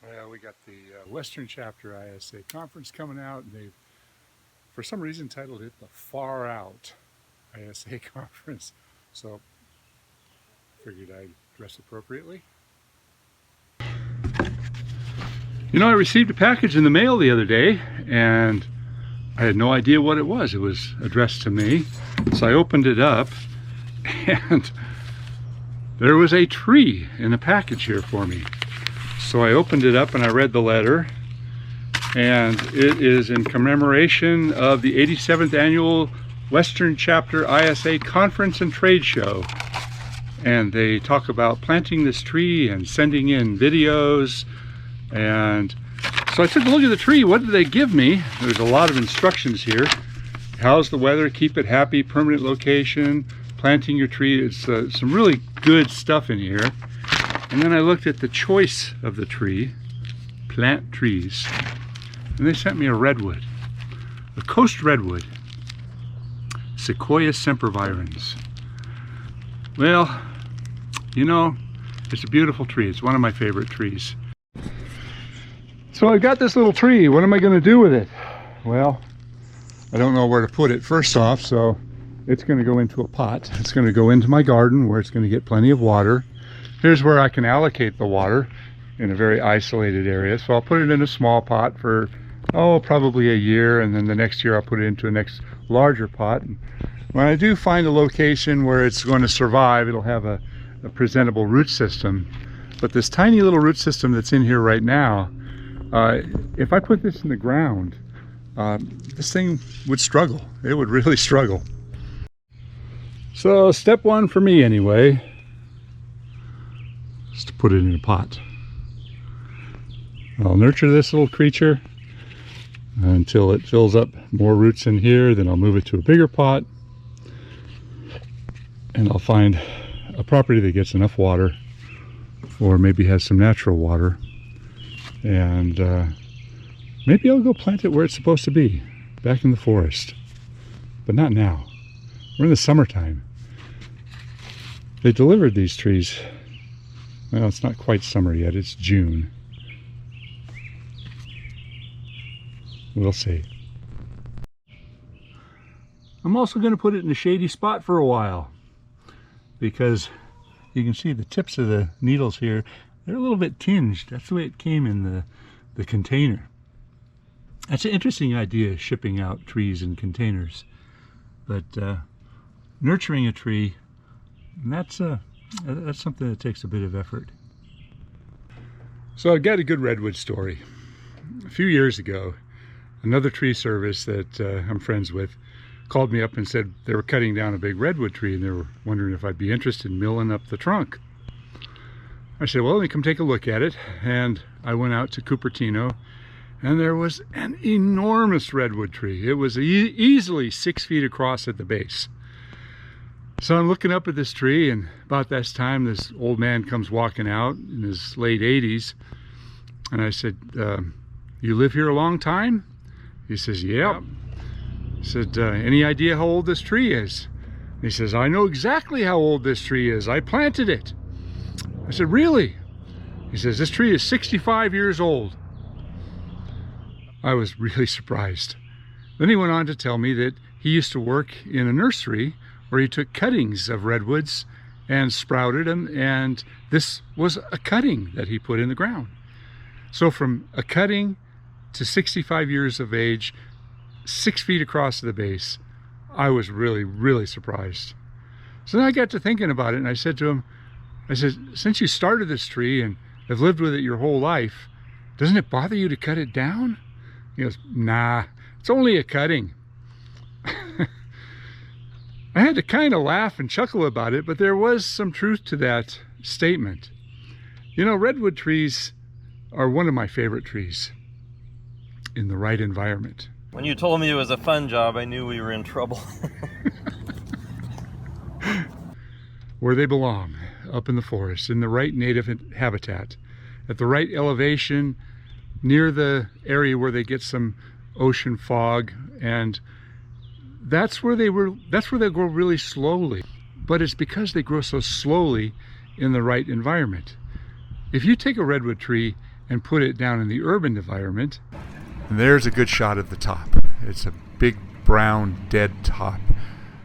Well, we got the Western Chapter ISA conference coming out, and they've, for some reason, titled it the Far Out ISA conference. So, figured I'd dress appropriately. You know, I received a package in the mail the other day, and I had no idea what it was. It was addressed to me, so I opened it up, and there was a tree in the package here for me. So I opened it up and I read the letter, and it is in commemoration of the 87th Annual Western Chapter ISA Conference and Trade Show. And they talk about planting this tree and sending in videos. And so I took a look at the tree. What did they give me? There's a lot of instructions here. How's the weather? Keep it happy. Permanent location. Planting your tree. It's some really good stuff in here. And then I looked at the choice of the tree, plant trees, and they sent me a redwood, a coast redwood, Sequoia sempervirens. Well, you know, it's a beautiful tree. It's one of my favorite trees. So I've got this little tree. What am I going to do with it? Well, I don't know where to put it first off, so it's going to go into a pot. It's going to go into my garden where it's going to get plenty of water. Here's where I can allocate the water in a very isolated area. So I'll put it in a small pot for, probably a year, and then the next year I'll put it into a next larger pot. And when I do find a location where it's going to survive, it'll have a presentable root system. But this tiny little root system that's in here right now, if I put this in the ground, this thing would struggle. It would really struggle. So step one for me anyway, is to put it in a pot. I'll nurture this little creature until it fills up more roots in here. Then I'll move it to a bigger pot, and I'll find a property that gets enough water, or maybe has some natural water, and maybe I'll go plant it where it's supposed to be, back in the forest. But not now. We're in the summertime. They delivered these trees. Well, it's not quite summer yet, it's June. We'll see. I'm also going to put it in a shady spot for a while, because you can see the tips of the needles here, they're a little bit tinged. That's the way it came in the container. That's an interesting idea, shipping out trees in containers. But nurturing a tree, that's something that takes a bit of effort. So I've got a good redwood story. A few years ago, another tree service that I'm friends with called me up and said they were cutting down a big redwood tree, and they were wondering if I'd be interested in milling up the trunk. I said, well, let me come take a look at it. And I went out to Cupertino, and there was an enormous redwood tree. It was easily 6 feet across at the base. So I'm looking up at this tree, and about this time, this old man comes walking out in his late 80s. And I said, you live here a long time? He says, yep. I said, any idea how old this tree is? He says, I know exactly how old this tree is. I planted it. I said, really? He says, this tree is 65 years old. I was really surprised. Then he went on to tell me that he used to work in a nursery where he took cuttings of redwoods and sprouted them, and this was a cutting that he put in the ground. So from a cutting to 65 years of age, 6 feet across the base, I was really, really surprised. So then I got to thinking about it, and I said to him, I said, since you started this tree and have lived with it your whole life, doesn't it bother you to cut it down? He goes, nah, it's only a cutting. I had to kind of laugh and chuckle about it, but there was some truth to that statement. You know, redwood trees are one of my favorite trees in the right environment. When you told me it was a fun job, I knew we were in trouble. Where they belong, up in the forest, in the right native habitat, at the right elevation, near the area where they get some ocean fog, and that's where they grow really slowly. But it's because they grow so slowly in the right environment. If you take a redwood tree and put it down in the urban environment. And there's a good shot of the top. It's a big brown dead top.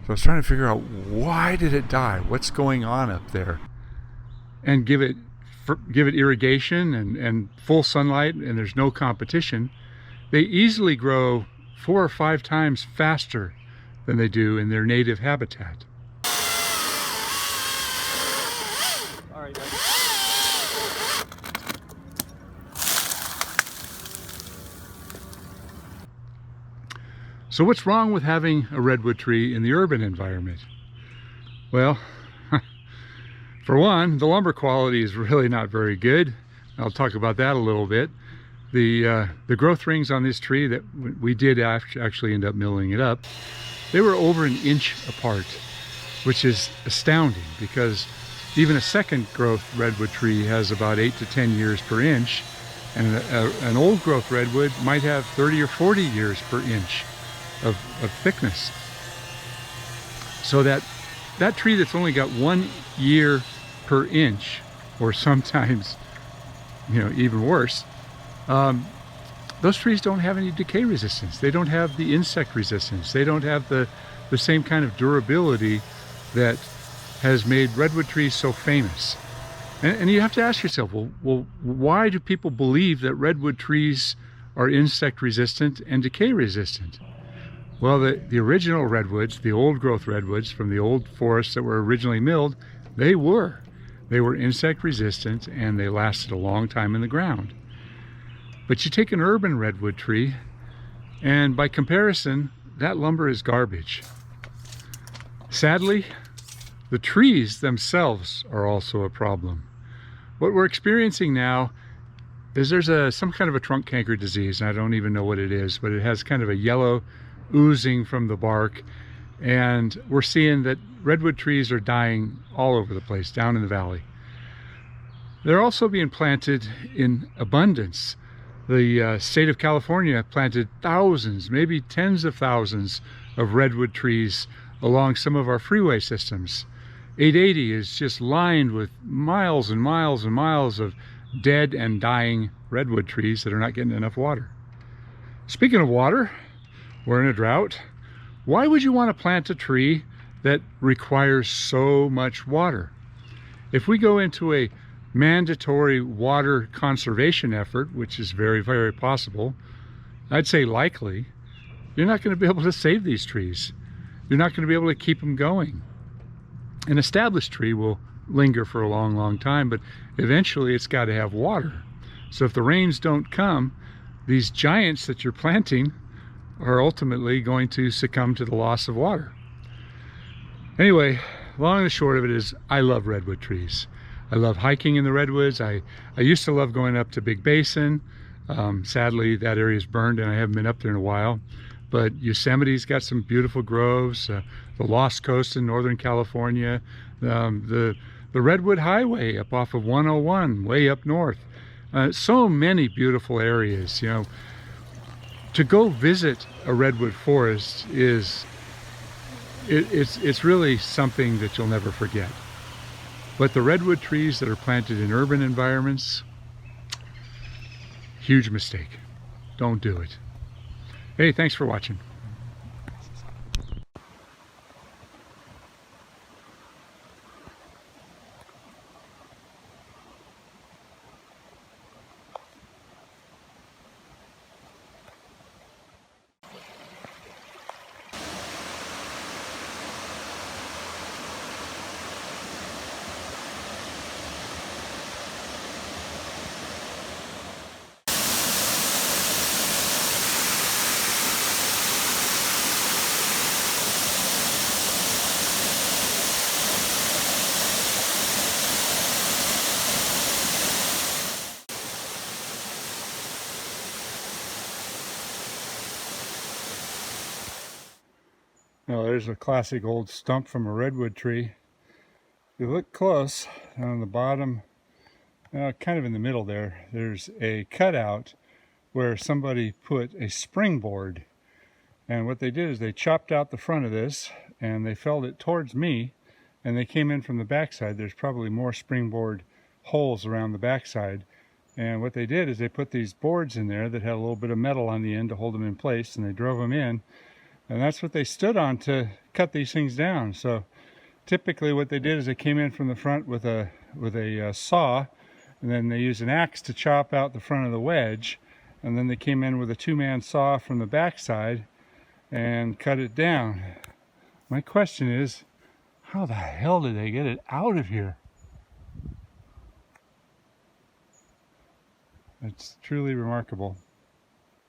So I was trying to figure out, why did it die? What's going on up there? And give it irrigation and full sunlight, and there's no competition. They easily grow 4 or 5 times faster than they do in their native habitat. All right, So what's wrong with having a redwood tree in the urban environment? Well, for one, the lumber quality is really not very good. I'll talk about that a little bit. The growth rings on this tree that we did actually end up milling it up, they were over an inch apart, which is astounding because even a second growth redwood tree has about 8 to 10 years per inch, and an old growth redwood might have 30 or 40 years per inch of thickness. So that tree that's only got 1 year per inch, or sometimes, you know, even worse, those trees don't have any decay resistance. They don't have the insect resistance. They don't have the same kind of durability that has made redwood trees so famous. And you have to ask yourself, well, why do people believe that redwood trees are insect resistant and decay resistant? Well, the original redwoods, the old growth redwoods from the old forests that were originally milled, they were insect resistant, and they lasted a long time in the ground. But you take an urban redwood tree, and by comparison, that lumber is garbage. Sadly, the trees themselves are also a problem. What we're experiencing now is there's some kind of a trunk canker disease, and I don't even know what it is, but it has kind of a yellow oozing from the bark, and we're seeing that redwood trees are dying all over the place down in the valley. They're also being planted in abundance. The state of California planted thousands, maybe tens of thousands of redwood trees along some of our freeway systems. 880 is just lined with miles and miles and miles of dead and dying redwood trees that are not getting enough water. Speaking of water, we're in a drought. Why would you want to plant a tree that requires so much water? If we go into a mandatory water conservation effort, which is very, very possible, I'd say likely, you're not going to be able to save these trees. You're not going to be able to keep them going. An established tree will linger for a long, long time, but eventually it's got to have water. So if the rains don't come, these giants that you're planting are ultimately going to succumb to the loss of water. Anyway, long and the short of it is, I love redwood trees. I love hiking in the redwoods. I used to love going up to Big Basin. Sadly, that area is burned and I haven't been up there in a while. But Yosemite's got some beautiful groves. The Lost Coast in Northern California. The Redwood Highway up off of 101, way up north. So many beautiful areas. You know, to go visit a redwood forest it's really something that you'll never forget. But the redwood trees that are planted in urban environments, huge mistake. Don't do it. Hey, thanks for watching. Now there's a classic old stump from a redwood tree. If you look close, on the bottom, kind of in the middle there, there's a cutout where somebody put a springboard. And what they did is they chopped out the front of this and they felled it towards me, and they came in from the backside. There's probably more springboard holes around the backside. And what they did is they put these boards in there that had a little bit of metal on the end to hold them in place, and they drove them in. And that's what they stood on to cut these things down. So typically what they did is they came in from the front with a saw, and then they used an axe to chop out the front of the wedge, and then they came in with a two-man saw from the backside and cut it down. My question is, how the hell did they get it out of here? It's truly remarkable.